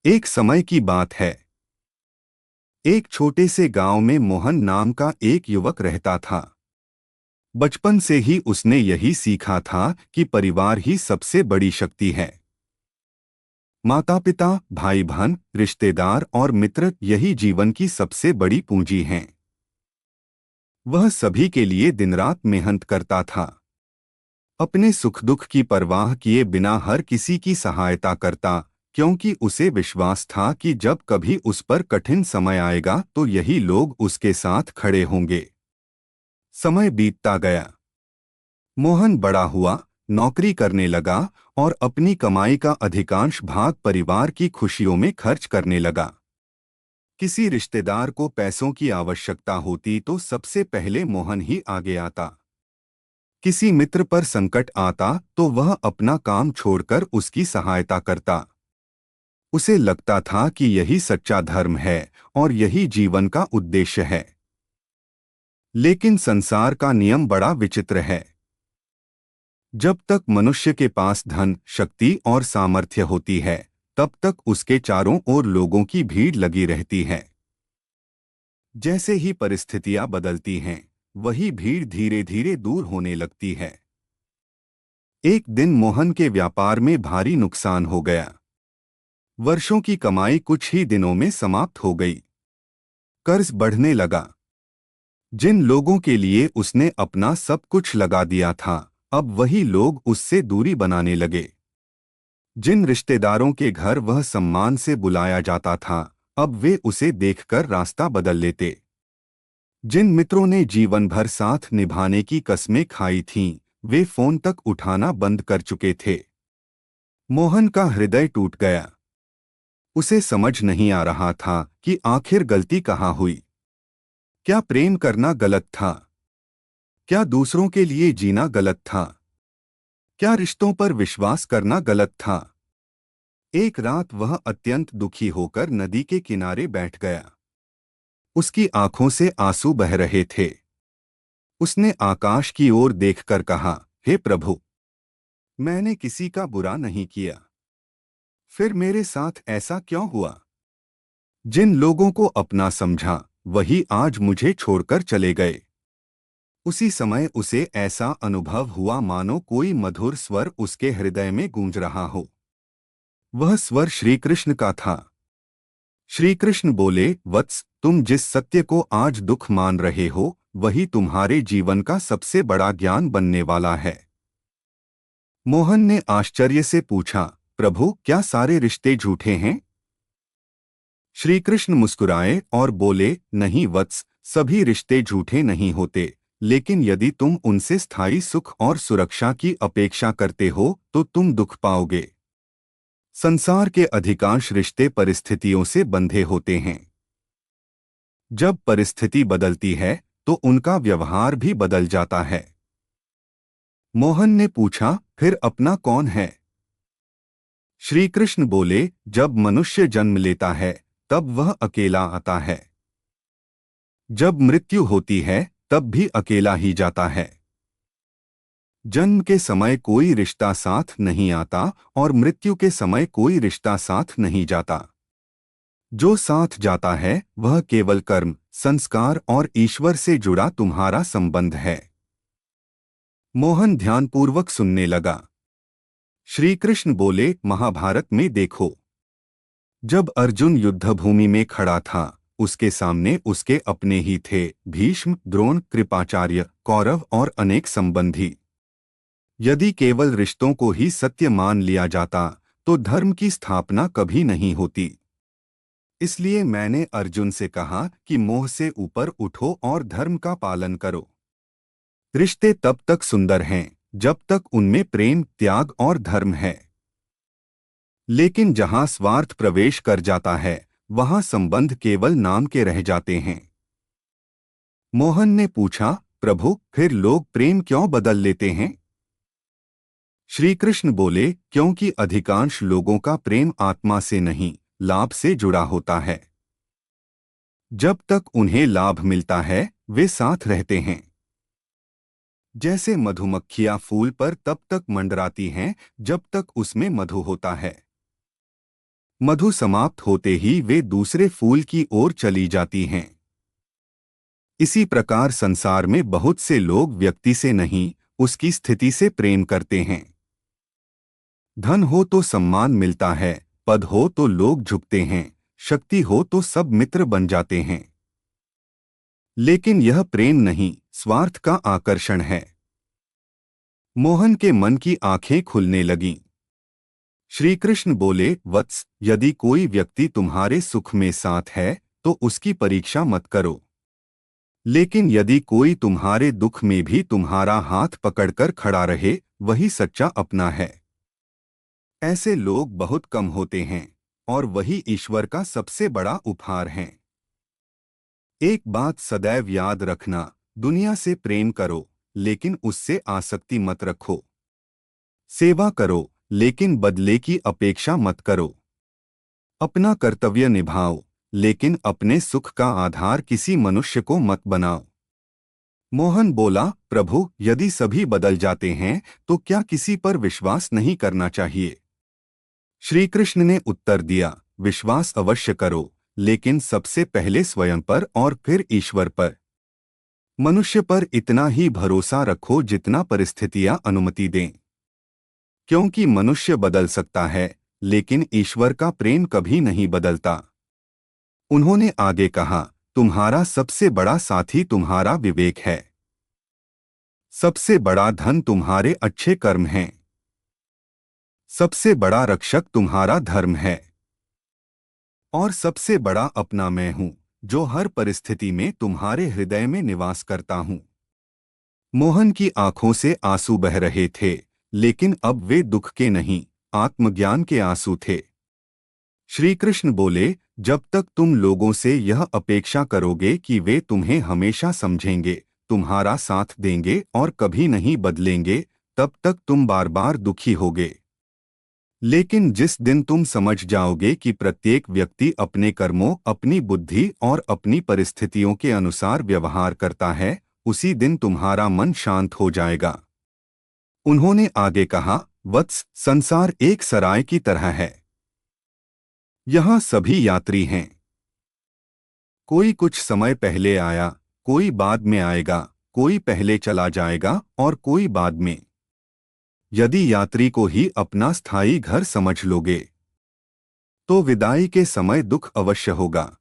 एक समय की बात है। एक छोटे से गांव में मोहन नाम का एक युवक रहता था। बचपन से ही उसने यही सीखा था कि परिवार ही सबसे बड़ी शक्ति है। माता पिता, भाई बहन, रिश्तेदार और मित्र यही जीवन की सबसे बड़ी पूंजी हैं। वह सभी के लिए दिन रात मेहनत करता था। अपने सुख दुख की परवाह किए बिना हर किसी की सहायता करता, क्योंकि उसे विश्वास था कि जब कभी उस पर कठिन समय आएगा तो यही लोग उसके साथ खड़े होंगे। समय बीतता गया। मोहन बड़ा हुआ, नौकरी करने लगा और अपनी कमाई का अधिकांश भाग परिवार की खुशियों में खर्च करने लगा। किसी रिश्तेदार को पैसों की आवश्यकता होती तो सबसे पहले मोहन ही आगे आता। किसी मित्र पर संकट आता तो वह अपना काम छोड़कर उसकी सहायता करता। उसे लगता था कि यही सच्चा धर्म है और यही जीवन का उद्देश्य है। लेकिन संसार का नियम बड़ा विचित्र है। जब तक मनुष्य के पास धन, शक्ति और सामर्थ्य होती है, तब तक उसके चारों ओर लोगों की भीड़ लगी रहती है। जैसे ही परिस्थितियां बदलती हैं, वही भीड़ धीरे धीरे दूर होने लगती है। एक दिन मोहन के व्यापार में भारी नुकसान हो गया। वर्षों की कमाई कुछ ही दिनों में समाप्त हो गई। कर्ज बढ़ने लगा। जिन लोगों के लिए उसने अपना सब कुछ लगा दिया था, अब वही लोग उससे दूरी बनाने लगे। जिन रिश्तेदारों के घर वह सम्मान से बुलाया जाता था, अब वे उसे देखकर रास्ता बदल लेते। जिन मित्रों ने जीवन भर साथ निभाने की कस्में खाई थीं, वे फोन तक उठाना बंद कर चुके थे। मोहन का हृदय टूट गया। उसे समझ नहीं आ रहा था कि आखिर गलती कहाँ हुई। क्या प्रेम करना गलत था? क्या दूसरों के लिए जीना गलत था? क्या रिश्तों पर विश्वास करना गलत था? एक रात वह अत्यंत दुखी होकर नदी के किनारे बैठ गया। उसकी आंखों से आंसू बह रहे थे। उसने आकाश की ओर देखकर कहा, हे प्रभु, मैंने किसी का बुरा नहीं किया, फिर मेरे साथ ऐसा क्यों हुआ? जिन लोगों को अपना समझा, वही आज मुझे छोड़कर चले गए। उसी समय उसे ऐसा अनुभव हुआ मानो कोई मधुर स्वर उसके हृदय में गूंज रहा हो। वह स्वर श्री कृष्ण का था। श्री कृष्ण बोले, वत्स, तुम जिस सत्य को आज दुख मान रहे हो, वही तुम्हारे जीवन का सबसे बड़ा ज्ञान बनने वाला है। मोहन ने आश्चर्य से पूछा, प्रभु, क्या सारे रिश्ते झूठे हैं? श्री कृष्ण मुस्कुराए और बोले, नहीं वत्स, सभी रिश्ते झूठे नहीं होते, लेकिन यदि तुम उनसे स्थायी सुख और सुरक्षा की अपेक्षा करते हो तो तुम दुख पाओगे। संसार के अधिकांश रिश्ते परिस्थितियों से बंधे होते हैं। जब परिस्थिति बदलती है तो उनका व्यवहार भी बदल जाता है। मोहन ने पूछा, फिर अपना कौन है? श्री कृष्ण बोले, जब मनुष्य जन्म लेता है तब वह अकेला आता है। जब मृत्यु होती है तब भी अकेला ही जाता है। जन्म के समय कोई रिश्ता साथ नहीं आता और मृत्यु के समय कोई रिश्ता साथ नहीं जाता। जो साथ जाता है वह केवल कर्म, संस्कार और ईश्वर से जुड़ा तुम्हारा संबंध है। मोहन ध्यानपूर्वक सुनने लगा। श्री कृष्ण बोले, महाभारत में देखो, जब अर्जुन युद्धभूमि में खड़ा था, उसके सामने उसके अपने ही थे, भीष्म, द्रोण, कृपाचार्य, कौरव और अनेक संबंधी। यदि केवल रिश्तों को ही सत्य मान लिया जाता तो धर्म की स्थापना कभी नहीं होती। इसलिए मैंने अर्जुन से कहा कि मोह से ऊपर उठो और धर्म का पालन करो। रिश्ते तब तक सुंदर हैं जब तक उनमें प्रेम, त्याग और धर्म है। लेकिन जहां स्वार्थ प्रवेश कर जाता है, वहां संबंध केवल नाम के रह जाते हैं। मोहन ने पूछा, प्रभु, फिर लोग प्रेम क्यों बदल लेते हैं? श्री कृष्ण बोले, क्योंकि अधिकांश लोगों का प्रेम आत्मा से नहीं, लाभ से जुड़ा होता है। जब तक उन्हें लाभ मिलता है, वे साथ रहते हैं। जैसे मधुमक्खियां फूल पर तब तक मंडराती हैं जब तक उसमें मधु होता है। मधु समाप्त होते ही वे दूसरे फूल की ओर चली जाती हैं। इसी प्रकार संसार में बहुत से लोग व्यक्ति से नहीं, उसकी स्थिति से प्रेम करते हैं। धन हो तो सम्मान मिलता है, पद हो तो लोग झुकते हैं, शक्ति हो तो सब मित्र बन जाते हैं। लेकिन यह प्रेम नहीं, स्वार्थ का आकर्षण है। मोहन के मन की आंखें खुलने लगीं। श्री कृष्ण बोले, वत्स, यदि कोई व्यक्ति तुम्हारे सुख में साथ है तो उसकी परीक्षा मत करो। लेकिन यदि कोई तुम्हारे दुख में भी तुम्हारा हाथ पकड़कर खड़ा रहे, वही सच्चा अपना है। ऐसे लोग बहुत कम होते हैं और वही ईश्वर का सबसे बड़ा उपहार हैं। एक बात सदैव याद रखना, दुनिया से प्रेम करो लेकिन उससे आसक्ति मत रखो। सेवा करो लेकिन बदले की अपेक्षा मत करो। अपना कर्तव्य निभाओ लेकिन अपने सुख का आधार किसी मनुष्य को मत बनाओ। मोहन बोला, प्रभु, यदि सभी बदल जाते हैं तो क्या किसी पर विश्वास नहीं करना चाहिए? श्री कृष्ण ने उत्तर दिया, विश्वास अवश्य करो, लेकिन सबसे पहले स्वयं पर और फिर ईश्वर पर। मनुष्य पर इतना ही भरोसा रखो जितना परिस्थितियां अनुमति दें, क्योंकि मनुष्य बदल सकता है लेकिन ईश्वर का प्रेम कभी नहीं बदलता। उन्होंने आगे कहा, तुम्हारा सबसे बड़ा साथी तुम्हारा विवेक है। सबसे बड़ा धन तुम्हारे अच्छे कर्म हैं। सबसे बड़ा रक्षक तुम्हारा धर्म है। और सबसे बड़ा अपना मैं हूं, जो हर परिस्थिति में तुम्हारे हृदय में निवास करता हूं। मोहन की आंखों से आंसू बह रहे थे, लेकिन अब वे दुख के नहीं, आत्मज्ञान के आंसू थे। श्री कृष्ण बोले, जब तक तुम लोगों से यह अपेक्षा करोगे कि वे तुम्हें हमेशा समझेंगे, तुम्हारा साथ देंगे और कभी नहीं बदलेंगे, तब तक तुम बार बार दुखी होगे। लेकिन जिस दिन तुम समझ जाओगे कि प्रत्येक व्यक्ति अपने कर्मों, अपनी बुद्धि और अपनी परिस्थितियों के अनुसार व्यवहार करता है, उसी दिन तुम्हारा मन शांत हो जाएगा। उन्होंने आगे कहा, वत्स, संसार एक सराय की तरह है। यहाँ सभी यात्री हैं। कोई कुछ समय पहले आया, कोई बाद में आएगा, कोई पहले चला जाएगा और कोई बाद में। यदि यात्री को ही अपना स्थायी घर समझ लोगे तो विदाई के समय दुख अवश्य होगा।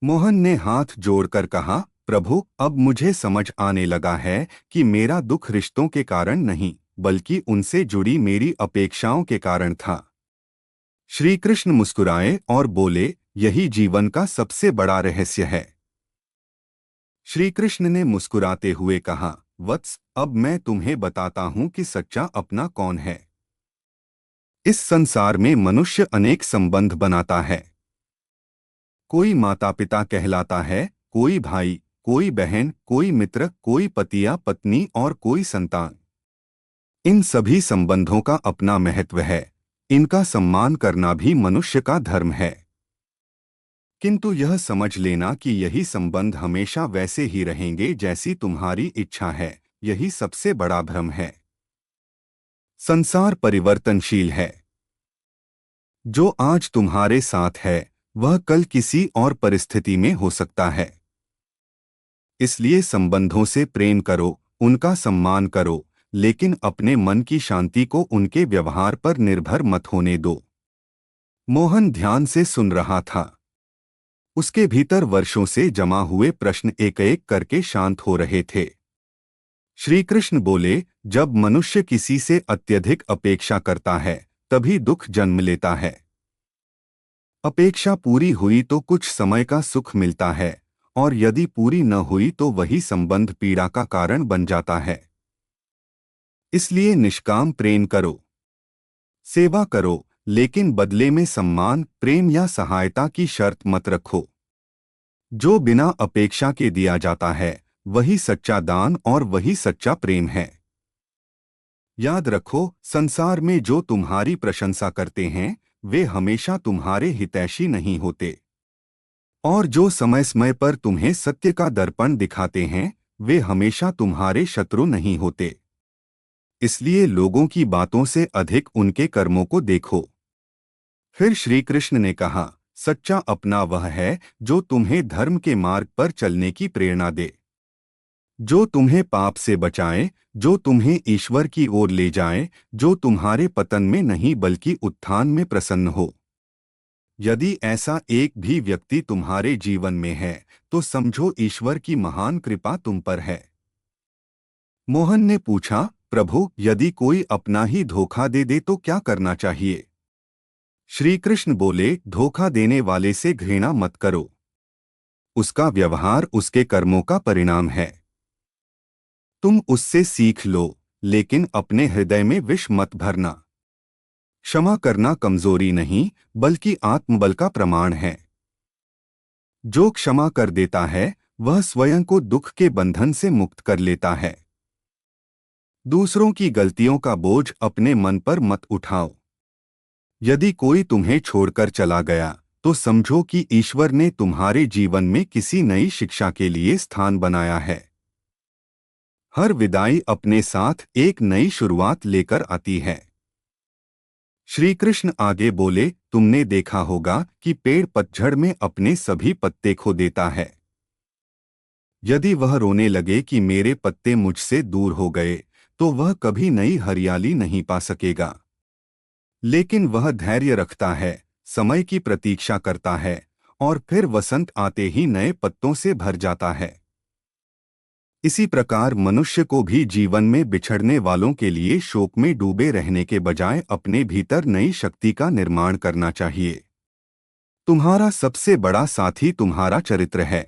मोहन ने हाथ जोड़कर कहा, प्रभु, अब मुझे समझ आने लगा है कि मेरा दुख रिश्तों के कारण नहीं, बल्कि उनसे जुड़ी मेरी अपेक्षाओं के कारण था। श्री कृष्ण मुस्कुराए और बोले, यही जीवन का सबसे बड़ा रहस्य है। श्री कृष्ण ने मुस्कुराते हुए कहा, वत्स, अब मैं तुम्हें बताता हूं कि सच्चा अपना कौन है। इस संसार में मनुष्य अनेक संबंध बनाता है। कोई माता पिता कहलाता है, कोई भाई, कोई बहन, कोई मित्र, कोई पति या पत्नी और कोई संतान। इन सभी संबंधों का अपना महत्व है। इनका सम्मान करना भी मनुष्य का धर्म है। किंतु यह समझ लेना कि यही संबंध हमेशा वैसे ही रहेंगे जैसी तुम्हारी इच्छा है, यही सबसे बड़ा भ्रम है। संसार परिवर्तनशील है। जो आज तुम्हारे साथ है वह कल किसी और परिस्थिति में हो सकता है। इसलिए संबंधों से प्रेम करो, उनका सम्मान करो, लेकिन अपने मन की शांति को उनके व्यवहार पर निर्भर मत होने दो। मोहन ध्यान से सुन रहा था। उसके भीतर वर्षों से जमा हुए प्रश्न एक एक करके शांत हो रहे थे। श्री कृष्ण बोले, जब मनुष्य किसी से अत्यधिक अपेक्षा करता है तभी दुख जन्म लेता है। अपेक्षा पूरी हुई तो कुछ समय का सुख मिलता है, और यदि पूरी न हुई तो वही संबंध पीड़ा का कारण बन जाता है। इसलिए निष्काम प्रेम करो, सेवा करो, लेकिन बदले में सम्मान, प्रेम या सहायता की शर्त मत रखो। जो बिना अपेक्षा के दिया जाता है वही सच्चा दान और वही सच्चा प्रेम है। याद रखो, संसार में जो तुम्हारी प्रशंसा करते हैं वे हमेशा तुम्हारे हितैषी नहीं होते, और जो समय समय पर तुम्हें सत्य का दर्पण दिखाते हैं वे हमेशा तुम्हारे शत्रु नहीं होते। इसलिए लोगों की बातों से अधिक उनके कर्मों को देखो। फिर श्री कृष्ण ने कहा, सच्चा अपना वह है जो तुम्हें धर्म के मार्ग पर चलने की प्रेरणा दे, जो तुम्हें पाप से बचाए, जो तुम्हें ईश्वर की ओर ले जाए, जो तुम्हारे पतन में नहीं बल्कि उत्थान में प्रसन्न हो। यदि ऐसा एक भी व्यक्ति तुम्हारे जीवन में है तो समझो ईश्वर की महान कृपा तुम पर है। मोहन ने पूछा, प्रभु, यदि कोई अपना ही धोखा दे दे तो क्या करना चाहिए? श्री कृष्ण बोले, धोखा देने वाले से घृणा मत करो। उसका व्यवहार उसके कर्मों का परिणाम है। तुम उससे सीख लो, लेकिन अपने हृदय में विष मत भरना। क्षमा करना कमजोरी नहीं बल्कि आत्मबल का प्रमाण है। जो क्षमा कर देता है वह स्वयं को दुख के बंधन से मुक्त कर लेता है। दूसरों की गलतियों का बोझ अपने मन पर मत उठाओ। यदि कोई तुम्हें छोड़कर चला गया तो समझो कि ईश्वर ने तुम्हारे जीवन में किसी नई शिक्षा के लिए स्थान बनाया है। हर विदाई अपने साथ एक नई शुरुआत लेकर आती है। श्री कृष्ण आगे बोले, तुमने देखा होगा कि पेड़ पतझड़ में अपने सभी पत्ते खो देता है। यदि वह रोने लगे कि मेरे पत्ते मुझसे दूर हो गए तो वह कभी नई हरियाली नहीं पा सकेगा। लेकिन वह धैर्य रखता है, समय की प्रतीक्षा करता है और फिर वसंत आते ही नए पत्तों से भर जाता है। इसी प्रकार मनुष्य को भी जीवन में बिछड़ने वालों के लिए शोक में डूबे रहने के बजाय अपने भीतर नई शक्ति का निर्माण करना चाहिए। तुम्हारा सबसे बड़ा साथी तुम्हारा चरित्र है।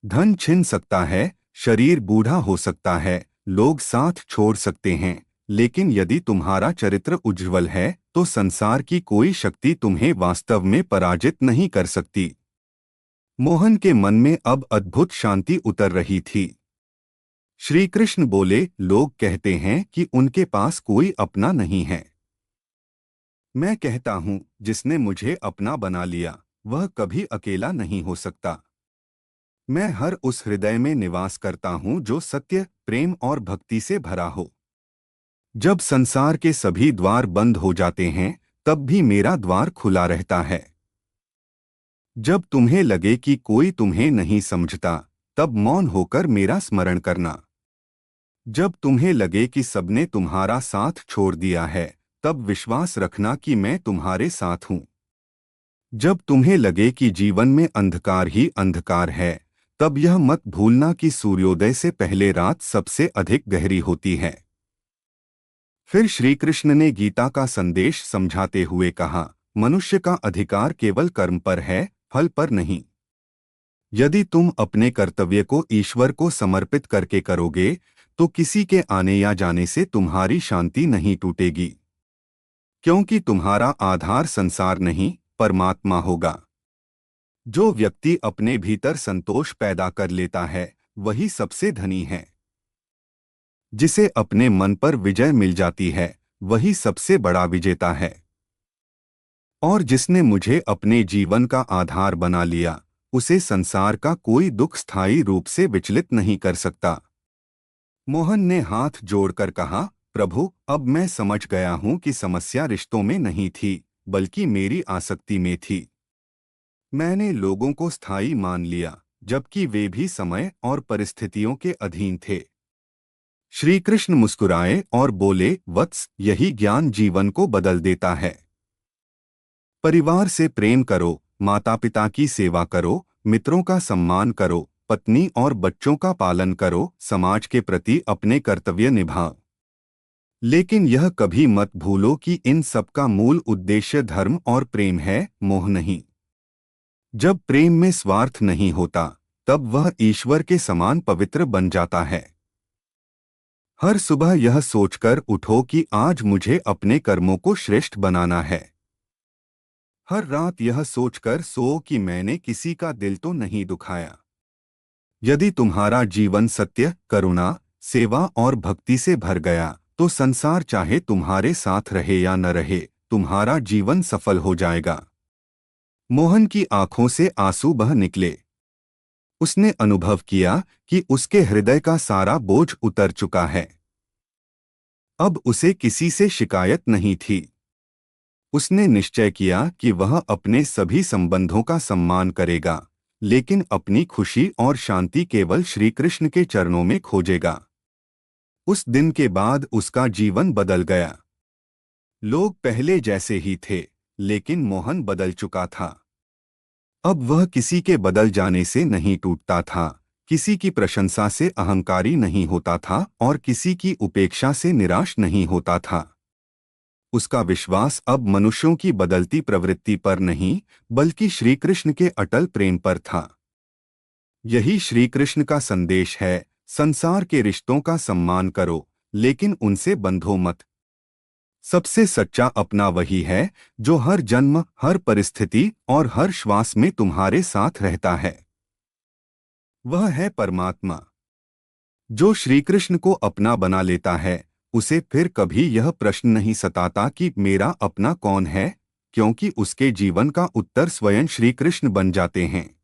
धन छिन सकता है, शरीर बूढ़ा हो सकता है, लोग साथ छोड़ सकते हैं, लेकिन यदि तुम्हारा चरित्र उज्ज्वल है तो संसार की कोई शक्ति तुम्हें वास्तव में पराजित नहीं कर सकती। मोहन के मन में अब अद्भुत शांति उतर रही थी। श्री कृष्ण बोले, लोग कहते हैं कि उनके पास कोई अपना नहीं है। मैं कहता हूं, जिसने मुझे अपना बना लिया वह कभी अकेला नहीं हो सकता। मैं हर उस हृदय में निवास करता हूं जो सत्य, प्रेम और भक्ति से भरा हो। जब संसार के सभी द्वार बंद हो जाते हैं तब भी मेरा द्वार खुला रहता है। जब तुम्हें लगे कि कोई तुम्हें नहीं समझता तब मौन होकर मेरा स्मरण करना। जब तुम्हें लगे कि सबने तुम्हारा साथ छोड़ दिया है तब विश्वास रखना कि मैं तुम्हारे साथ हूं। जब तुम्हें लगे कि जीवन में अंधकार ही अंधकार है तब यह मत भूलना कि सूर्योदय से पहले रात सबसे अधिक गहरी होती है। फिर श्री कृष्ण ने गीता का संदेश समझाते हुए कहा, मनुष्य का अधिकार केवल कर्म पर है, फल पर नहीं। यदि तुम अपने कर्तव्य को ईश्वर को समर्पित करके करोगे तो किसी के आने या जाने से तुम्हारी शांति नहीं टूटेगी, क्योंकि तुम्हारा आधार संसार नहीं परमात्मा होगा। जो व्यक्ति अपने भीतर संतोष पैदा कर लेता है वही सबसे धनी है। जिसे अपने मन पर विजय मिल जाती है वही सबसे बड़ा विजेता है। और जिसने मुझे अपने जीवन का आधार बना लिया उसे संसार का कोई दुख स्थायी रूप से विचलित नहीं कर सकता। मोहन ने हाथ जोड़कर कहा, प्रभु, अब मैं समझ गया हूं कि समस्या रिश्तों में नहीं थी बल्कि मेरी आसक्ति में थी। मैंने लोगों को स्थायी मान लिया जबकि वे भी समय और परिस्थितियों के अधीन थे। श्री कृष्ण मुस्कुराए और बोले, वत्स, यही ज्ञान जीवन को बदल देता है। परिवार से प्रेम करो, माता पिता की सेवा करो, मित्रों का सम्मान करो, पत्नी और बच्चों का पालन करो, समाज के प्रति अपने कर्तव्य निभाओ। लेकिन यह कभी मत भूलो कि इन सब का मूल उद्देश्य धर्म और प्रेम है, मोह नहीं। जब प्रेम में स्वार्थ नहीं होता तब वह ईश्वर के समान पवित्र बन जाता है। हर सुबह यह सोचकर उठो कि आज मुझे अपने कर्मों को श्रेष्ठ बनाना है। हर रात यह सोचकर सो कि मैंने किसी का दिल तो नहीं दुखाया। यदि तुम्हारा जीवन सत्य, करुणा, सेवा और भक्ति से भर गया तो संसार चाहे तुम्हारे साथ रहे या न रहे, तुम्हारा जीवन सफल हो जाएगा। मोहन की आंखों से आंसू बह निकले। उसने अनुभव किया कि उसके हृदय का सारा बोझ उतर चुका है। अब उसे किसी से शिकायत नहीं थी। उसने निश्चय किया कि वह अपने सभी संबंधों का सम्मान करेगा, लेकिन अपनी खुशी और शांति केवल श्री कृष्ण के चरणों में खोजेगा। उस दिन के बाद उसका जीवन बदल गया। लोग पहले जैसे ही थे, लेकिन मोहन बदल चुका था। अब वह किसी के बदल जाने से नहीं टूटता था, किसी की प्रशंसा से अहंकारी नहीं होता था और किसी की उपेक्षा से निराश नहीं होता था। उसका विश्वास अब मनुष्यों की बदलती प्रवृत्ति पर नहीं, बल्कि श्री कृष्ण के अटल प्रेम पर था। यही श्री कृष्ण का संदेश है, संसार के रिश्तों का सम्मान करो, लेकिन उनसे बंधो मत। सबसे सच्चा अपना वही है जो हर जन्म, हर परिस्थिति और हर श्वास में तुम्हारे साथ रहता है। वह है परमात्मा। जो श्री कृष्ण को अपना बना लेता है, उसे फिर कभी यह प्रश्न नहीं सताता कि मेरा अपना कौन है, क्योंकि उसके जीवन का उत्तर स्वयं श्री कृष्ण बन जाते हैं।